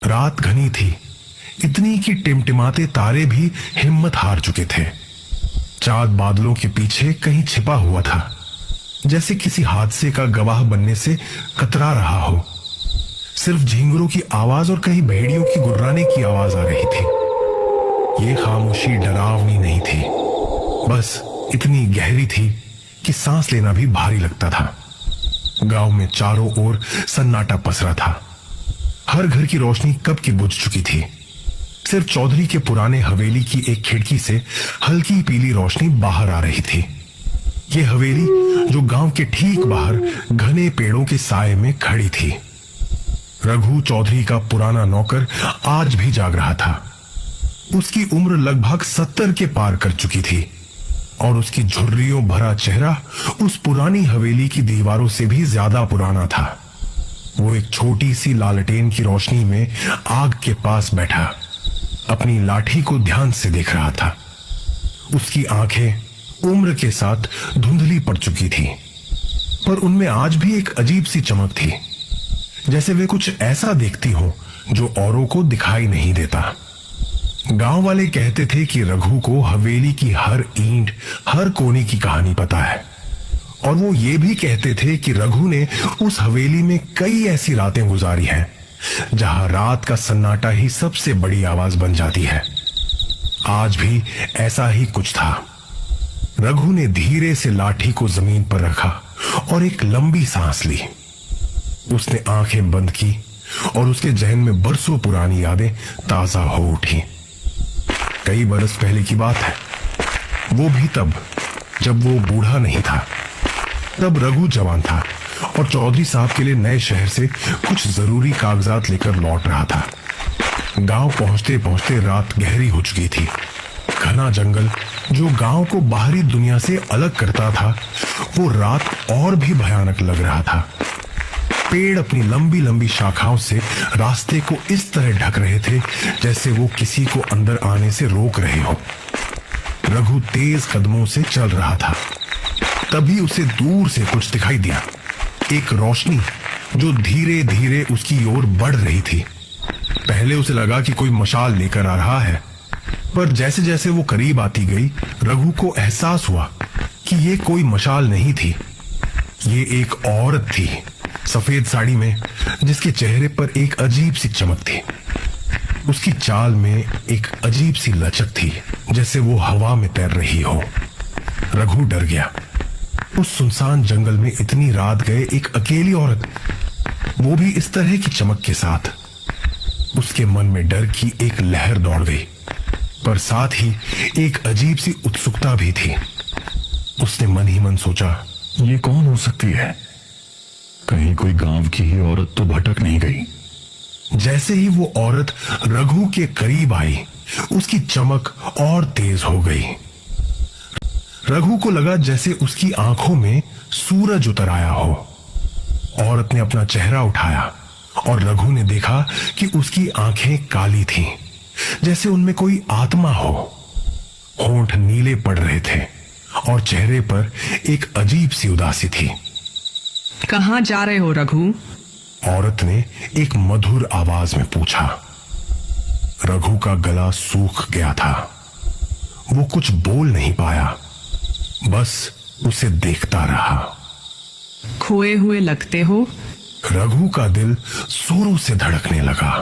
रात घनी थी, इतनी कि टिमटिमाते तारे भी हिम्मत हार चुके थे। चांद बादलों के पीछे कहीं छिपा हुआ था, जैसे किसी हादसे का गवाह बनने से कतरा रहा हो। सिर्फ झींगरों की आवाज और कहीं भेड़ियों की गुर्राने की आवाज आ रही थी। ये खामोशी डरावनी नहीं थी, बस इतनी गहरी थी कि सांस लेना भी भारी लगता था। गांव में चारों ओर सन्नाटा पसरा था। हर घर की रोशनी कब की बुझ चुकी थी। सिर्फ चौधरी के पुराने हवेली की एक खिड़की से हल्की पीली रोशनी बाहर आ रही थी। यह हवेली जो गांव के ठीक बाहर घने पेड़ों के साए में खड़ी थी। रघु चौधरी का पुराना नौकर आज भी जाग रहा था। उसकी उम्र लगभग 70 के पार कर चुकी थी और उसकी झुर्रियों भरा चेहरा उस पुरानी हवेली की दीवारों से भी ज्यादा पुराना था। वो एक छोटी सी लालटेन की रोशनी में आग के पास बैठा अपनी लाठी को ध्यान से देख रहा था। उसकी आंखें उम्र के साथ धुंधली पड़ चुकी थी, पर उनमें आज भी एक अजीब सी चमक थी, जैसे वे कुछ ऐसा देखती हो जो औरों को दिखाई नहीं देता। गांव वाले कहते थे कि रघु को हवेली की हर ईंट, हर कोने की कहानी पता है, और वो ये भी कहते थे कि रघु ने उस हवेली में कई ऐसी रातें गुजारी हैं जहां रात का सन्नाटा ही सबसे बड़ी आवाज बन जाती है। आज भी ऐसा ही कुछ था। रघु ने धीरे से लाठी को जमीन पर रखा और एक लंबी सांस ली। उसने आंखें बंद की और उसके जहन में बरसों पुरानी यादें ताजा हो उठी। कई बरस पहले की बात है, वो भी तब जब वो बूढ़ा नहीं था। तब रघु जवान था और चौधरी साहब के लिए नए शहर से कुछ जरूरी कागजात लेकर लौट रहा था। गांव पहुंचते पहुंचते रात गहरी हो चुकी थी। घना जंगल जो गांव को बाहरी दुनिया से अलग करता था, वो रात और भी भयानक लग रहा था। पेड़ अपनी लंबी लंबी शाखाओं से रास्ते को इस तरह ढक रहे थे जैसे वो किसी को अंदर आने से रोक रहे हो। रघु तेज कदमों से चल रहा था। तभी उसे दूर से कुछ दिखाई दिया, एक रोशनी जो धीरे धीरे उसकी ओर बढ़ रही थी। पहले उसे लगा कि कोई मशाल लेकर आ रहा है, पर जैसे जैसे वो करीब आती गई, रघु को एहसास हुआ कि ये कोई मशाल नहीं थी। ये एक औरत थी, सफेद साड़ी में, जिसके चेहरे पर एक अजीब सी चमक थी। उसकी चाल में एक अजीब सी लचक थी, जैसे वो हवा में तैर रही हो। रघु डर गया। उस सुनसान जंगल में इतनी रात गए एक अकेली औरत, वो भी इस तरह की चमक के साथ। उसके मन में डर की एक लहर दौड़ गई, पर साथ ही एक अजीब सी उत्सुकता भी थी। उसने मन ही मन सोचा, ये कौन हो सकती है? कहीं कोई गांव की ही औरत तो भटक नहीं गई? जैसे ही वो औरत रघु के करीब आई, उसकी चमक और तेज हो गई। रघु को लगा जैसे उसकी आंखों में सूरज उतर आया हो। औरत ने अपना चेहरा उठाया और रघु ने देखा कि उसकी आंखें काली थीं, जैसे उनमें कोई आत्मा हो। होंठ नीले पड़ रहे थे और चेहरे पर एक अजीब सी उदासी थी। कहां जा रहे हो रघु? औरत ने एक मधुर आवाज में पूछा। रघु का गला सूख गया था। वो कुछ बोल नहीं पाया, बस उसे देखता रहा। खोए हुए लगते हो। रघु का दिल जोरों से धड़कने लगा।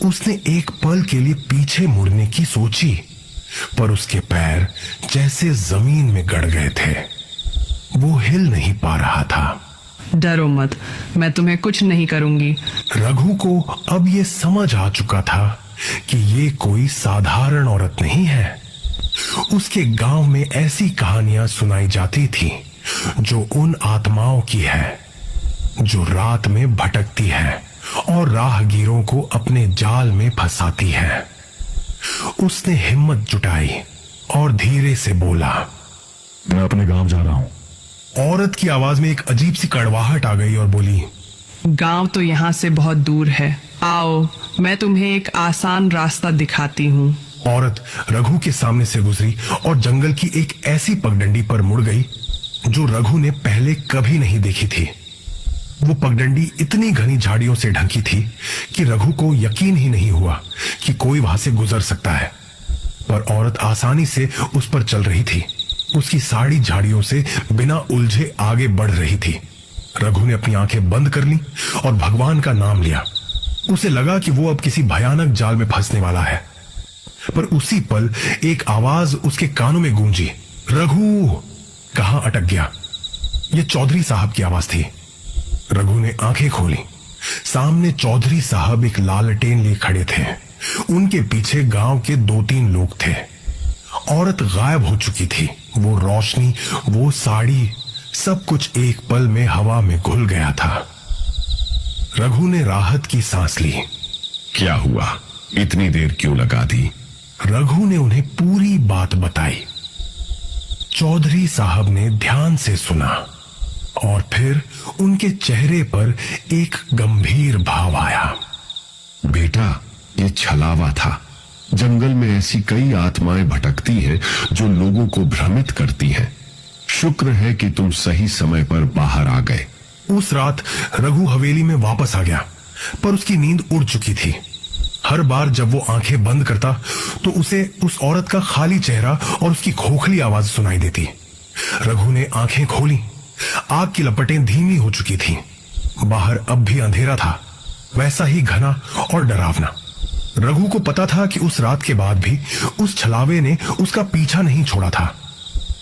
उसने एक पल के लिए पीछे मुड़ने की सोची, पर उसके पैर जैसे जमीन में गड़ गए थे। वो हिल नहीं पा रहा था। डरो मत, मैं तुम्हें कुछ नहीं करूंगी। रघु को अब ये समझ आ चुका था कि ये कोई साधारण औरत नहीं है। उसके गांव में ऐसी कहानियां सुनाई जाती थी जो उन आत्माओं की है जो रात में भटकती है और राहगीरों को अपने जाल में फंसाती है। उसने हिम्मत जुटाई और धीरे से बोला, मैं अपने गांव जा रहा हूं। औरत की आवाज में एक अजीब सी कड़वाहट आ गई और बोली, गांव तो यहाँ से बहुत दूर है। आओ, मैं तुम्हें एक आसान रास्ता दिखाती हूँ। औरत रघु के सामने से गुजरी और जंगल की एक ऐसी पगडंडी पर मुड़ गई जो रघु ने पहले कभी नहीं देखी थी। वो पगडंडी इतनी घनी झाड़ियों से ढकी थी कि रघु को यकीन ही नहीं हुआ कि कोई वहां से गुजर सकता है। पर औरत आसानी से उस पर चल रही थी। उसकी साड़ी झाड़ियों से बिना उलझे आगे बढ़ रही थी। रघु ने अपनी आंखें बंद कर ली और भगवान का नाम लिया। उसे लगा कि वो अब किसी भयानक जाल में फंसने वाला है। पर उसी पल एक आवाज उसके कानों में गूंजी, रघु। कहां अटक गया। यह चौधरी साहब की आवाज थी। रघु ने आंखें खोली। सामने चौधरी साहब एक लालटेन लिए खड़े थे। उनके पीछे गांव के 2-3 लोग थे। औरत गायब हो चुकी थी। वो रोशनी, वो साड़ी, सब कुछ एक पल में हवा में घुल गया था। रघु ने राहत की सांस ली। क्या हुआ? इतनी देर क्यों लगा दी? रघु ने उन्हें पूरी बात बताई। चौधरी साहब ने ध्यान से सुना और फिर उनके चेहरे पर एक गंभीर भाव आया। बेटा, ये छलावा था। जंगल में ऐसी कई आत्माएं भटकती हैं जो लोगों को भ्रमित करती हैं। शुक्र है कि तुम सही समय पर बाहर आ गए। उस रात रघु हवेली में वापस आ गया, पर उसकी नींद उड़ चुकी थी। हर बार जब वो आंखें बंद करता तो उसे उस औरत का खाली चेहरा और उसकी खोखली आवाज सुनाई देती। रघु ने आंखें खोली। आग की लपटें धीमी हो चुकी थीं। बाहर अब भी अंधेरा था, वैसा ही घना और डरावना। रघु को पता था कि उस रात के बाद भी उस छलावे ने उसका पीछा नहीं छोड़ा था।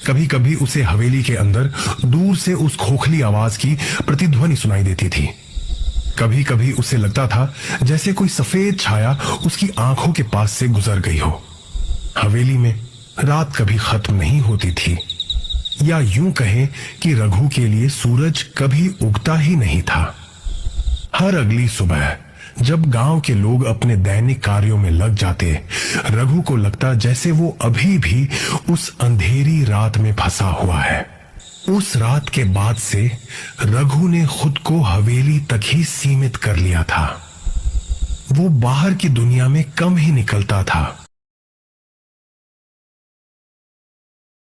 कभी कभी उसे हवेली के अंदर दूर से उस खोखली आवाज की प्रतिध्वनि सुनाई देती थी। कभी कभी उसे लगता था जैसे कोई सफेद छाया उसकी आंखों के पास से गुजर गई हो। हवेली में रात कभी खत्म नहीं होती थी, या यूं कहें कि रघु के लिए सूरज कभी उगता ही नहीं था। हर अगली सुबह जब गांव के लोग अपने दैनिक कार्यों में लग जाते, रघु को लगता जैसे वो अभी भी उस अंधेरी रात में फंसा हुआ है। उस रात के बाद से रघु ने खुद को हवेली तक ही सीमित कर लिया था। वो बाहर की दुनिया में कम ही निकलता था।